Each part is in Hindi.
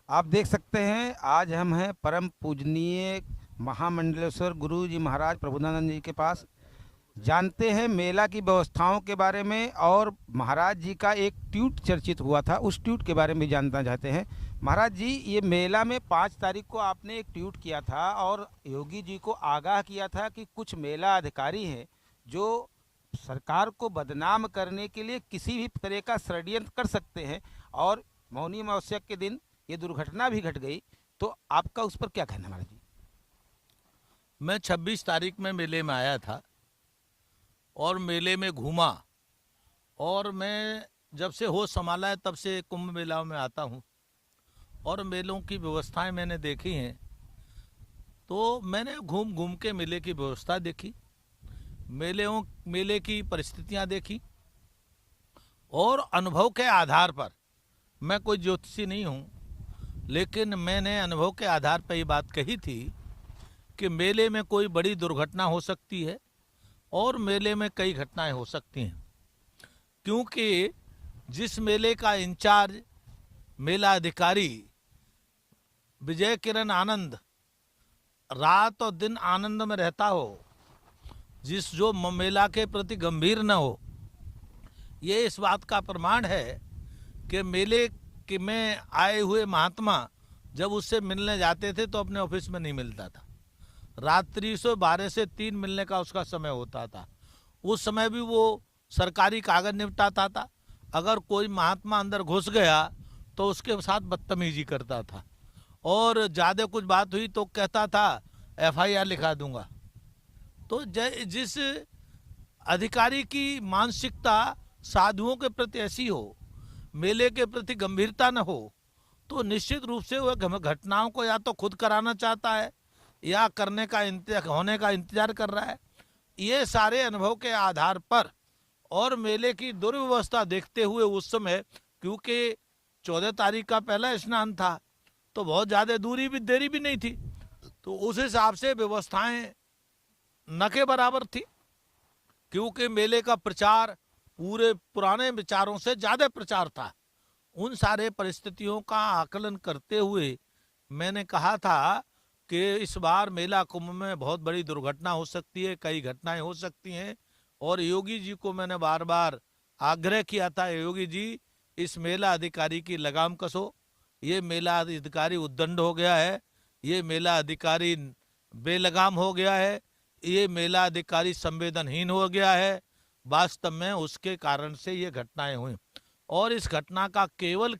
आप देख सकते हैं आज हम हैं परम पूजनीय महामंडलेश्वर गुरु जी महाराज प्रबोधानंद जी के पास। जानते हैं मेला की व्यवस्थाओं के बारे में, और महाराज जी का एक ट्वीट चर्चित हुआ था, उस ट्वीट के बारे में भी जानना चाहते हैं। महाराज जी, ये मेला में 5 तारीख को आपने एक ट्वीट किया था और योगी जी को आगाह किया था कि कुछ मेला अधिकारी हैं जो सरकार को बदनाम करने के लिए किसी भी तरह का षड्यंत्र कर सकते हैं, और मौनी अमावस्या के दिन ये दुर्घटना भी घट गई। तो आपका उस पर क्या कहना है महाराज जी? मैं 26 तारीख में मेले में आया था और मेले में घूमा। और मैं जब से होश संभाला है तब से कुंभ मेलाओं में आता हूँ और मेलों की व्यवस्थाएं मैंने देखी हैं। तो मैंने घूम घूम के मेले की व्यवस्था देखी, मेले की परिस्थितियां देखी, और अनुभव के आधार पर, मैं कोई ज्योतिषी नहीं हूँ, लेकिन मैंने अनुभव के आधार पर ये बात कही थी कि मेले में कोई बड़ी दुर्घटना हो सकती है और मेले में कई घटनाएं हो सकती हैं। क्योंकि जिस मेले का इंचार्ज मेला अधिकारी विजय किरण आनंद रात और दिन आनंद में रहता हो, जो मेला के प्रति गंभीर न हो, ये इस बात का प्रमाण है कि मेले के में आए हुए महात्मा जब उससे मिलने जाते थे तो अपने ऑफिस में नहीं मिलता था। रात्रि से 12 से 3 मिलने का उसका समय होता था। उस समय भी वो सरकारी कागज निपटाता था। अगर कोई महात्मा अंदर घुस गया तो उसके साथ बदतमीजी करता था, और ज़्यादा कुछ बात हुई तो कहता था FIR लिखा दूंगा। तो जिस अधिकारी की मानसिकता साधुओं के प्रति ऐसी हो, मेले के प्रति गंभीरता न हो, तो निश्चित रूप से वह घटनाओं को या तो खुद कराना चाहता है या करने का होने का इंतजार कर रहा है। ये सारे अनुभव के आधार पर और मेले की दुर्व्यवस्था देखते हुए उस समय, क्योंकि 14 तारीख का पहला स्नान था तो बहुत ज़्यादा देरी भी नहीं थी, तो उस हिसाब से व्यवस्थाएं न के बराबर थी। क्योंकि मेले का प्रचार पूरे पुराने विचारों से ज़्यादा प्रचार था। उन सारे परिस्थितियों का आकलन करते हुए मैंने कहा था कि इस बार मेला कुंभ में बहुत बड़ी दुर्घटना हो सकती है, कई घटनाएं हो सकती हैं। और योगी जी को मैंने बार बार आग्रह किया था, योगी जी इस मेला अधिकारी की लगाम कसो, ये मेला अधिकारी उद्दंड हो गया है, ये मेला अधिकारी बेलगाम हो गया है, ये मेला अधिकारी संवेदनहीन हो गया है। वास्तव में उसके कारण से ये घटनाएं हुई, और इस घटना का केवल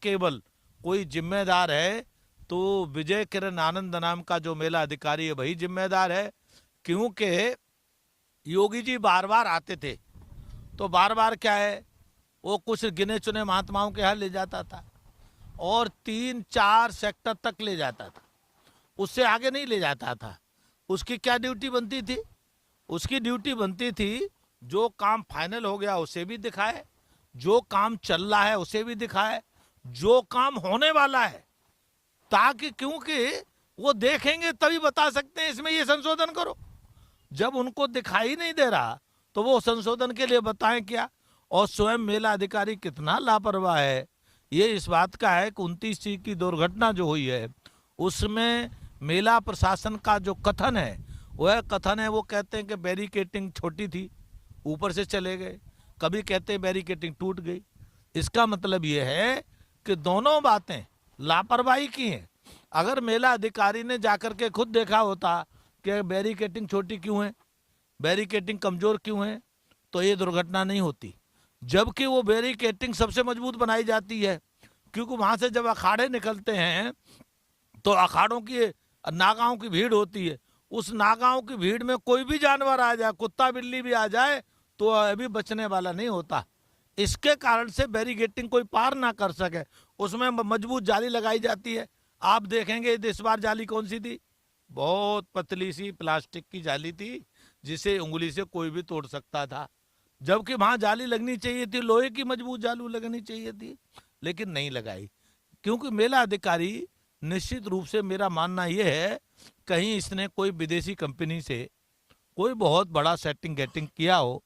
कोई जिम्मेदार है तो विजय किरण आनंद नाम का जो मेला अधिकारी है वही जिम्मेदार है। क्योंकि योगी जी बार बार आते थे, तो बार बार क्या है, वो कुछ गिने चुने महात्माओं के यहाँ ले जाता था और 3-4 सेक्टर तक ले जाता था, उससे आगे नहीं ले जाता था। उसकी क्या ड्यूटी बनती थी? उसकी ड्यूटी बनती थी जो काम फाइनल हो गया उसे भी दिखाए, जो काम चल रहा है उसे भी दिखाए, जो काम होने वाला है, ताकि क्योंकि वो देखेंगे तभी बता सकते हैं इसमें ये संशोधन करो। जब उनको दिखाई नहीं दे रहा तो वो संशोधन के लिए बताएं क्या? और स्वयं मेला अधिकारी कितना लापरवाह है ये इस बात का है कि 29 चीज की दुर्घटना जो हुई है उसमें मेला प्रशासन का जो कथन है वह कथन है, वो कहते हैं कि बैरिकेटिंग छोटी थी, ऊपर से चले गए। कभी कहते हैं बैरिकेटिंग टूट गई। इसका मतलब ये है कि दोनों बातें लापरवाही की हैं। अगर मेला अधिकारी ने जाकर के खुद देखा होता कि बैरिकेटिंग छोटी क्यों है, बैरिकेटिंग कमजोर क्यों है, तो ये दुर्घटना नहीं होती। जबकि वो बैरिकेटिंग सबसे मजबूत बनाई जाती है, क्योंकि वहां से जब अखाड़े निकलते हैं तो अखाड़ों की नागाओं की भीड़ होती है। उस नागाओं की भीड़ में कोई भी जानवर आ जाए, कुत्ता बिल्ली भी आ जाए, तो अभी बचने वाला नहीं होता। इसके कारण से बैरिकेटिंग कोई पार ना कर सके, उसमें मजबूत जाली लगाई जाती है। आप देखेंगे इस बार जाली कौन सी थी? बहुत पतली सी प्लास्टिक की जाली थी, जिसे उंगली से कोई भी तोड़ सकता था। जबकि वहां जाली लगनी चाहिए थी, लोहे की मजबूत जाली लगनी चाहिए थी, लेकिन नहीं लगाई। क्योंकि मेला अधिकारी, निश्चित रूप से मेरा मानना यह है, कहीं इसने कोई विदेशी कंपनी से कोई बहुत बड़ा सेटिंग गेटिंग किया हो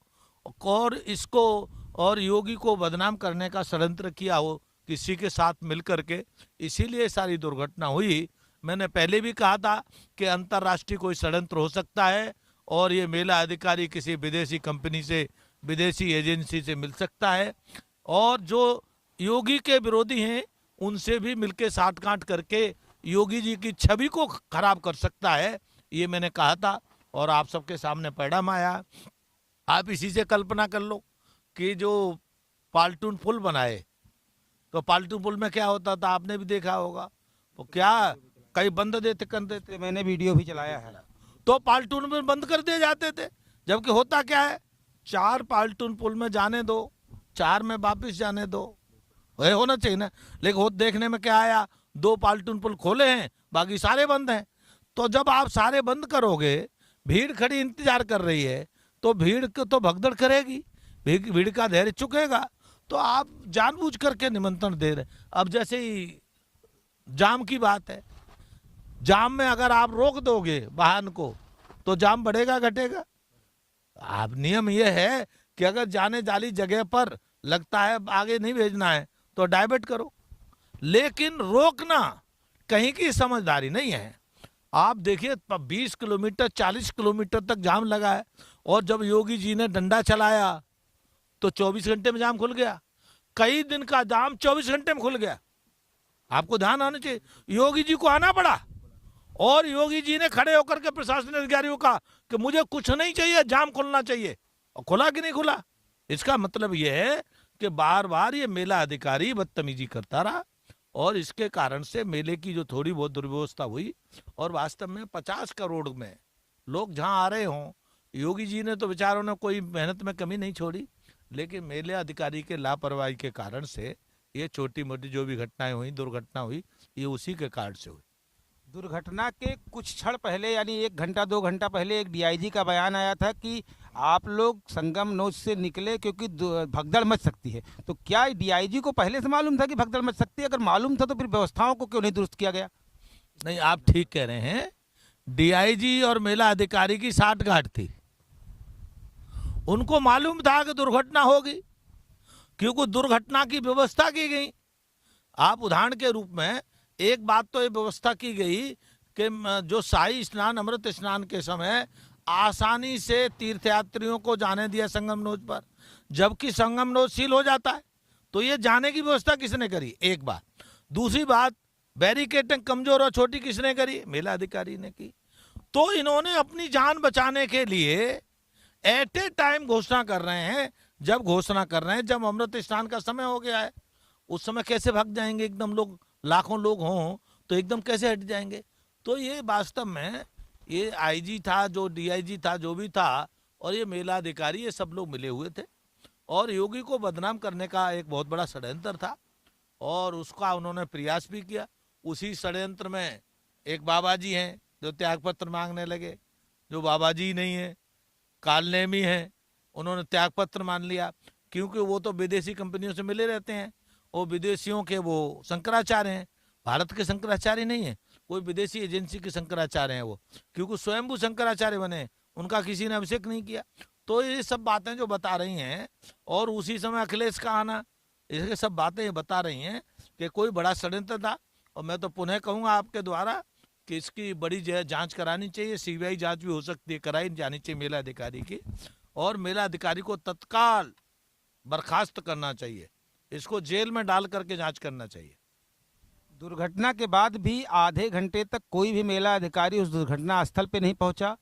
और इसको और योगी को बदनाम करने का षड्यंत्र किया हो, किसी के साथ मिल करके, इसीलिए सारी दुर्घटना हुई। मैंने पहले भी कहा था कि अंतर्राष्ट्रीय कोई षड्यंत्र हो सकता है और ये मेला अधिकारी किसी विदेशी कंपनी से, विदेशी एजेंसी से मिल सकता है, और जो योगी के विरोधी हैं उनसे भी मिलके साठ-गांठ करके योगी जी की छवि को खराब कर सकता है। ये मैंने कहा था और आप सबके सामने परिणाम आया। आप इसी से कल्पना कर लो कि जो पाल्टून पुल बनाए, तो पाल्टून पुल में क्या होता था, आपने भी देखा होगा, तो क्या कई बंद देते कर देते, मैंने वीडियो भी चलाया है। तो पाल्टून में बंद कर दिए जाते थे। जबकि होता क्या है, 4 पाल्टून पुल में जाने दो, 4 में वापस जाने दो, वही होना चाहिए ना। लेकिन हो देखने में क्या आया, 2 पाल्टून पुल खोले हैं, बाकी सारे बंद हैं। तो जब आप सारे बंद करोगे, भीड़ खड़ी इंतजार कर रही है, तो भीड़ को तो भगदड़ करेगी, भीड़ का धैर्य चुकेगा। तो आप जानबूझ करके निमंत्रण दे रहे। अब जैसे ही जाम की बात है, जाम में अगर आप रोक दोगे वाहन को तो जाम बढ़ेगा घटेगा? आप नियम यह है कि अगर जाने जाली जगह पर लगता है आगे नहीं भेजना है तो डाइवर्ट करो, लेकिन रोकना कहीं की समझदारी नहीं है। आप देखिए 20 किलोमीटर 40 किलोमीटर तक जाम लगा है, और जब योगी जी ने डंडा चलाया तो 24 घंटे में जाम खुल गया। कई दिन का जाम 24 घंटे में खुल गया। आपको ध्यान आना चाहिए, योगी जी को आना पड़ा, और योगी जी ने खड़े होकर के प्रशासनिक अधिकारियों का कि मुझे कुछ नहीं चाहिए, जाम खुलना चाहिए। और खुला कि नहीं खुला? इसका मतलब यह है कि बार बार ये मेला अधिकारी बदतमीजी करता रहा, और इसके कारण से मेले की जो थोड़ी बहुत दुर्व्यवस्था हुई, और वास्तव में 50 करोड़ में लोग जहां आ रहे हों, योगी जी ने तो बेचारों ने कोई मेहनत में कमी नहीं छोड़ी, लेकिन मेले अधिकारी के लापरवाही के कारण से ये छोटी मोटी जो भी घटनाएं हुई, दुर्घटना हुई, ये उसी के कारण से हुई। दुर्घटना के कुछ क्षण पहले, यानी 1 घंटा 2 घंटा पहले, एक डीआईजी का बयान आया था कि आप लोग संगम नोच से निकले क्योंकि भगदड़ मच सकती है। तो क्या डीआईजी को पहले से मालूम था कि भगदड़ मच सकती है? अगर मालूम था तो फिर व्यवस्थाओं को क्यों नहीं दुरुस्त किया गया? नहीं, आप ठीक कह रहे हैं। डीआईजी और मेला अधिकारी की साठगांठ थी। उनको मालूम था कि दुर्घटना होगी, क्योंकि दुर्घटना की व्यवस्था की गई। आप उदाहरण के रूप में एक बात तो ये व्यवस्था की गई कि जो शाही स्नान, अमृत स्नान के समय आसानी से तीर्थयात्रियों को जाने दिया संगम नोच पर, जबकि संगम नोच सील हो जाता है। तो ये जाने की व्यवस्था किसने करी? एक बात। दूसरी बात, बैरिकेडिंग कमजोर और छोटी किसने करी? मेला अधिकारी ने की। तो इन्होंने अपनी जान बचाने के लिए एट ए टाइम घोषणा कर रहे हैं। जब घोषणा कर रहे हैं, जब अमृत स्नान का समय हो गया है, उस समय कैसे भाग जाएंगे? एकदम लोग, लाखों लोग हों तो एकदम कैसे हट जाएंगे? तो ये वास्तव में ये आईजी था, जो डीआईजी था, जो भी था, और ये मेला अधिकारी, ये सब लोग मिले हुए थे, और योगी को बदनाम करने का एक बहुत बड़ा षड्यंत्र था, और उसका उन्होंने प्रयास भी किया। उसी षड्यंत्र में एक बाबा जी हैं जो त्यागपत्र मांगने लगे, जो बाबा जी नहीं है, कालनेमी हैं, उन्होंने त्यागपत्र मान लिया, क्योंकि वो तो विदेशी कंपनियों से मिले रहते हैं, वो विदेशियों के वो शंकराचार्य हैं, भारत के शंकराचार्य नहीं है, कोई विदेशी एजेंसी के शंकराचार्य हैं वो, क्योंकि स्वयंभू शंकराचार्य बने, उनका किसी ने अभिषेक नहीं किया। तो ये सब बातें जो बता रही हैं, और उसी समय अखिलेश का आना, ये सब बातें बता रही हैं कि कोई बड़ा षड्यंत्र था। और मैं तो पुनः कहूँगा आपके द्वारा कि इसकी बड़ी जांच करानी चाहिए, सीबीआई जांच भी हो सकती है, कराई जानी चाहिए मेला अधिकारी की, और मेला अधिकारी को तत्काल बर्खास्त करना चाहिए, इसको जेल में डाल करके जांच करना चाहिए। दुर्घटना के बाद भी आधे घंटे तक कोई भी मेला अधिकारी उस दुर्घटना स्थल पे नहीं पहुंचा।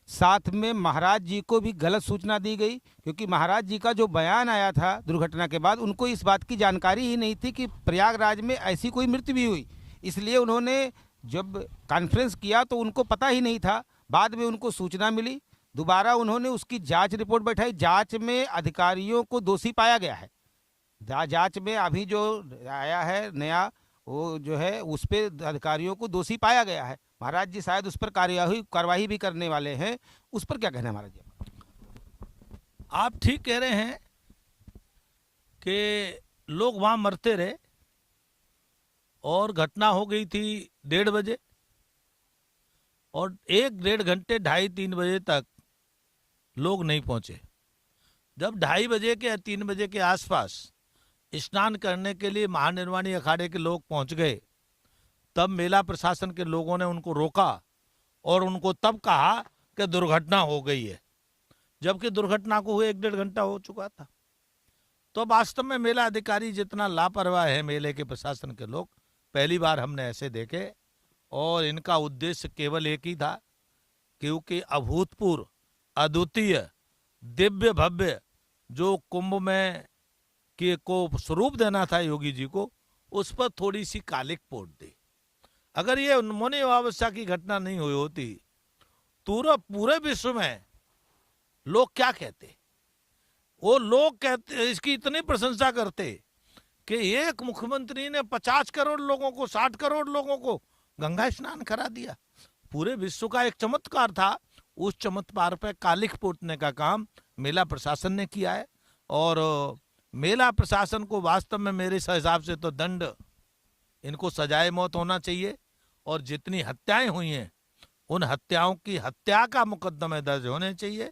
साथ में महाराज जी को भी गलत सूचना दी गई, क्योंकि महाराज जी का जो बयान आया था दुर्घटना के बाद, उनको इस बात की जानकारी ही नहीं थी कि प्रयागराज में ऐसी कोई मृत्यु भी हुई। इसलिए उन्होंने जब कॉन्फ्रेंस किया तो उनको पता ही नहीं था। बाद में उनको सूचना मिली, दोबारा उन्होंने उसकी जांच रिपोर्ट बैठाई। जांच में अधिकारियों को दोषी पाया गया है। जांच में अभी जो आया है नया, वो जो है उस पर अधिकारियों को दोषी पाया गया है। महाराज जी शायद उस पर कार्यवाही भी करने वाले हैं। उस पर क्या कहना है महाराज जी? आप ठीक कह रहे हैं कि लोग वहां मरते रहे, और घटना हो गई थी 1:30 बजे, और 1-1.5 घंटे 2:30-3 बजे तक लोग नहीं पहुंचे। जब 2:30 बजे के या 3 बजे के आसपास स्नान करने के लिए महानिर्वाणी अखाड़े के लोग पहुंच गए, तब मेला प्रशासन के लोगों ने उनको रोका और उनको तब कहा कि दुर्घटना हो गई है, जबकि दुर्घटना को हुए 1-1.5 घंटा हो चुका था। तो वास्तव में मेला अधिकारी जितना लापरवाह है मेले के प्रशासन के लोग, पहली बार हमने ऐसे देखे। और इनका उद्देश्य केवल एक ही था, क्योंकि अभूतपूर्व, अद्वितीय, दिव्य भव्य जो कुंभ में के को स्वरूप देना था योगी जी को, उस पर थोड़ी सी कालिक पोत दी। अगर ये मौनी अमावस्या की घटना नहीं हुई होती तो पूरे विश्व में लोग क्या कहते, वो लोग कहते, इसकी इतनी प्रशंसा करते कि एक मुख्यमंत्री ने 50 करोड़ लोगों को, 60 करोड़ लोगों को गंगा स्नान करा दिया। पूरे विश्व का एक चमत्कार था। उस चमत्कार पर कालिक पोतने का काम मेला प्रशासन ने किया है। और मेला प्रशासन को वास्तव में मेरे हिसाब से तो दंड, इनको सजाए मौत होना चाहिए। और जितनी हत्याएं हुई हैं उन हत्याओं की हत्या का मुकदमे दर्ज होने चाहिए,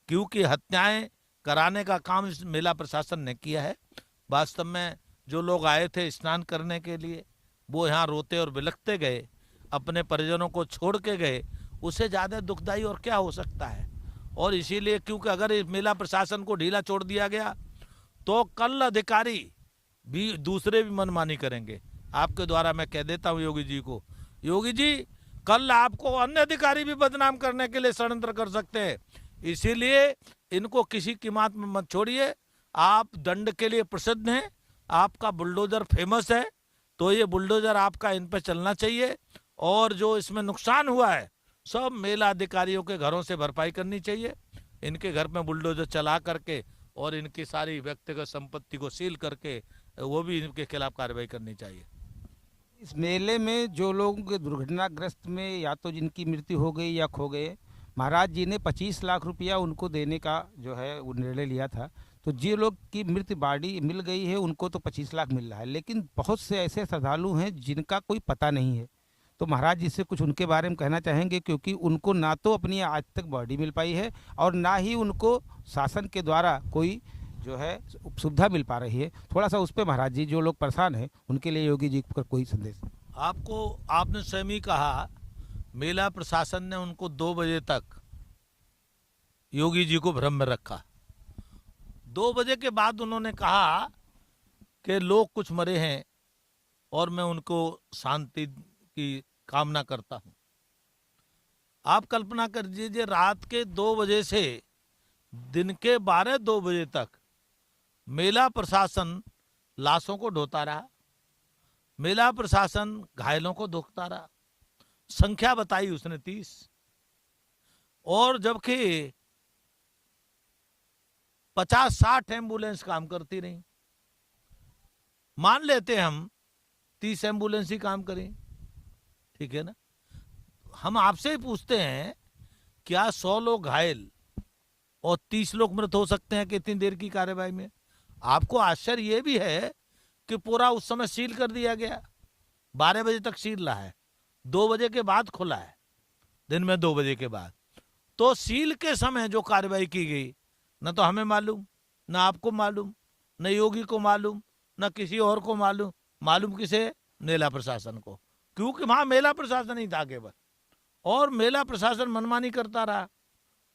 क्योंकि हत्याएं कराने का काम इस मेला प्रशासन ने किया है। वास्तव में जो लोग आए थे स्नान करने के लिए, वो यहाँ रोते और बिलखते गए, अपने परिजनों को छोड़ के गए। उससे ज़्यादा दुखदाई और क्या हो सकता है। और इसीलिए, क्योंकि अगर इस मेला प्रशासन को ढीला छोड़ दिया गया तो कल अधिकारी भी दूसरे भी मनमानी करेंगे। आपके द्वारा मैं कह देता हूँ योगी जी को, योगी जी कल आपको अन्य अधिकारी भी बदनाम करने के लिए षड्यंत्र कर सकते हैं। इसीलिए इनको किसी कीमत में मत छोड़िए। आप दंड के लिए प्रसिद्ध हैं, आपका बुलडोजर फेमस है, तो ये बुलडोजर आपका इन पर चलना चाहिए। और जो इसमें नुकसान हुआ है सब मेला अधिकारियों के घरों से भरपाई करनी चाहिए। इनके घर में बुलडोजर चला करके और इनकी सारी व्यक्तिगत संपत्ति को सील करके वो भी इनके खिलाफ कार्रवाई करनी चाहिए। इस मेले में जो लोग दुर्घटनाग्रस्त में या तो जिनकी मृत्यु हो गई या खो गए, महाराज जी ने 25 लाख रुपया उनको देने का जो है वो निर्णय लिया था। तो जो लोग की मृत्यु बाड़ी मिल गई है उनको तो 25 लाख मिल रहा है, लेकिन बहुत से ऐसे श्रद्धालु हैं जिनका कोई पता नहीं है। तो महाराज जी से कुछ उनके बारे में कहना चाहेंगे, क्योंकि उनको ना तो अपनी आज तक बॉडी मिल पाई है और ना ही उनको शासन के द्वारा कोई जो है सुविधा मिल पा रही है। थोड़ा सा उस पर महाराज जी, जो लोग परेशान हैं उनके लिए योगी जी का कोई संदेश। आपने स्वयं ही कहा, मेला प्रशासन ने उनको 2 बजे तक योगी जी को भ्रम में रखा। 2 बजे के बाद उन्होंने कहा कि लोग कुछ मरे हैं और मैं उनको शांति की कामना करता हूं। आप कल्पना कर लीजिए, रात के 2 बजे से दिन के 12-2 बजे तक मेला प्रशासन लाशों को ढोता रहा, मेला प्रशासन घायलों को धोता रहा। संख्या बताई उसने 30, और जबकि 50-60 एम्बुलेंस काम करती रही। मान लेते हम 30 एम्बुलेंस ही काम करें, ठीक है ना। हम आपसे ही पूछते हैं, क्या 100 लोग घायल और 30 लोग मृत हो सकते हैं कि इतनी देर की कार्यवाही में? आपको आश्चर्य यह भी है कि पूरा उस समय सील कर दिया गया। 12 बजे तक सील रहा है, 2 बजे के बाद खुला है, दिन में 2 बजे के बाद। तो सील के समय जो कार्रवाई की गई, न तो हमें मालूम, न आपको मालूम, न योगी को मालूम, न किसी और को मालूम। मालूम किसे? मेला प्रशासन को, क्योंकि वहां मेला प्रशासन ही था केवल। और मेला प्रशासन मनमानी करता रहा।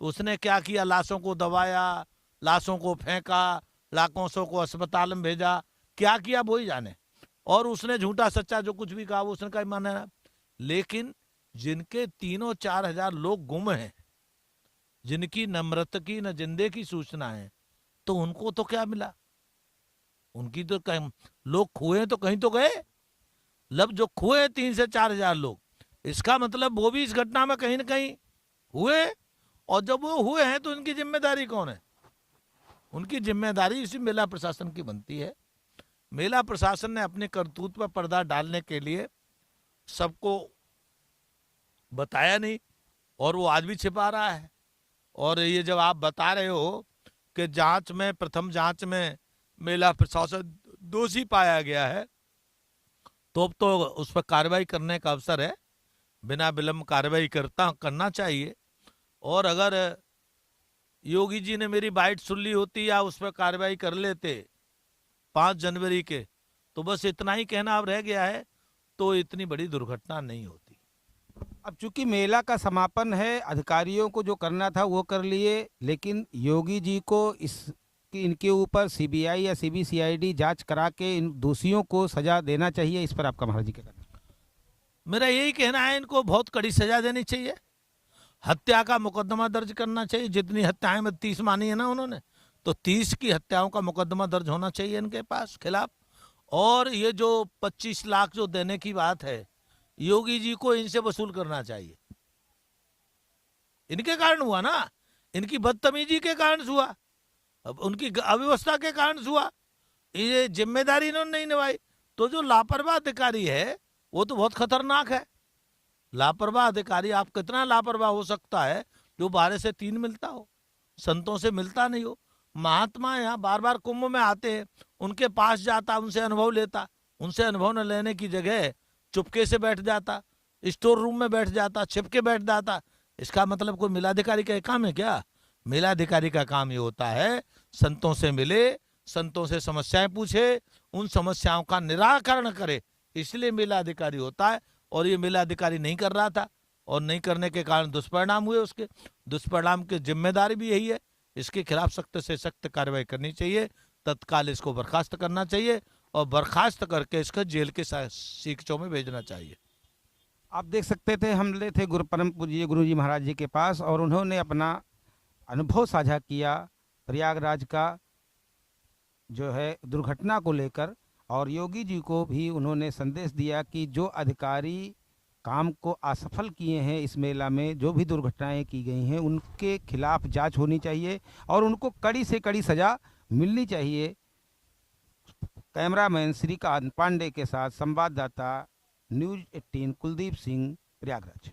उसने क्या किया? लाशों को दबाया, लाशों को फेंका, लाशों को अस्पताल में भेजा, क्या किया वो ही जाने। और उसने झूठा सच्चा जो कुछ भी कहा वो उसने कहा माना। लेकिन जिनके 3-4 हजार लोग गुम हैं, जिनकी न मृत की न जिंदे की सूचना है, तो उनको तो क्या मिला? उनकी तो कहीं लोग खोए तो कहीं तो गए। लब जो खोए 3 से 4 हजार लोग, इसका मतलब वो भी इस घटना में कहीं न कहीं हुए। और जब वो हुए हैं तो उनकी जिम्मेदारी कौन है? उनकी जिम्मेदारी इसी मेला प्रशासन की बनती है। मेला प्रशासन ने अपने करतूत पर पर्दा डालने के लिए सबको बताया नहीं, और वो आज भी छिपा रहा है। और ये जब आप बता रहे हो कि जांच में, प्रथम जांच में मेला प्रशासन दोषी पाया गया है, तो अब तो उस पर कार्रवाई करने का अवसर है। बिना विलंब कार्रवाई करना चाहिए। और अगर योगी जी ने मेरी बाइट सुन ली होती या उस पर कार्रवाई कर लेते 5 जनवरी के, तो बस इतना ही कहना अब रह गया है, तो इतनी बड़ी दुर्घटना नहीं होती। अब चूंकि मेला का समापन है, अधिकारियों को जो करना था वो कर लिए, लेकिन योगी जी को इनके ऊपर सीबीआई या सीबीसीआईडी जांच करा के इन दोषियों को सजा देना चाहिए। इस पर आपका महाराज जी क्या कहना है? मेरा यही कहना है, इनको बहुत कड़ी सजा देनी चाहिए, हत्या का मुकदमा दर्ज करना चाहिए। जितनी हत्याएं में 30 मानी है ना उन्होंने, तो 30 की हत्याओं का मुकदमा दर्ज होना चाहिए इनके पास खिलाफ। और ये जो 25 लाख जो देने की बात है, योगी जी को इनसे वसूल करना चाहिए। इनके कारण हुआ ना, इनकी बदतमीजी के कारण हुआ, अब उनकी अव्यवस्था के कारण हुआ, ये जिम्मेदारी इन्होंने नहीं निभाई। तो जो लापरवाह अधिकारी है वो तो बहुत खतरनाक है। लापरवाह अधिकारी, आप कितना लापरवाह हो सकता है जो 12 से 3 मिलता हो, संतों से मिलता नहीं हो। महात्मा यहाँ बार बार कुंभ में आते हैं, उनके पास जाता, उनसे अनुभव लेता, उनसे अनुभव न लेने की जगह चुपके से बैठ जाता, स्टोर रूम में बैठ जाता, छिप के बैठ जाता। इसका मतलब कोई मेलाधिकारी का काम है क्या? मेलाधिकारी का काम ये होता है संतों से मिले, संतों से समस्याएं पूछे, उन समस्याओं का निराकरण करे, इसलिए मेलाधिकारी होता है। और ये मेलाधिकारी नहीं कर रहा था, और नहीं करने के कारण दुष्परिणाम हुए। उसके दुष्परिणाम की जिम्मेदारी भी यही है। इसके खिलाफ सख्त से सख्त कार्रवाई करनी चाहिए, तत्काल इसको बर्खास्त करना चाहिए, और बर्खास्त करके इसको जेल के सीकचों में भेजना चाहिए। आप देख सकते थे, हम ले थे परम पूज्य गुरु जी महाराज जी के पास, और उन्होंने अपना अनुभव साझा किया प्रयागराज का जो है दुर्घटना को लेकर। और योगी जी को भी उन्होंने संदेश दिया कि जो अधिकारी काम को असफल किए हैं, इस मेला में जो भी दुर्घटनाएं की गई हैं उनके खिलाफ जांच होनी चाहिए और उनको कड़ी से कड़ी सजा मिलनी चाहिए। कैमरामैन श्रीकांत पांडे के साथ संवाददाता न्यूज़ 18 कुलदीप सिंह, प्रयागराज।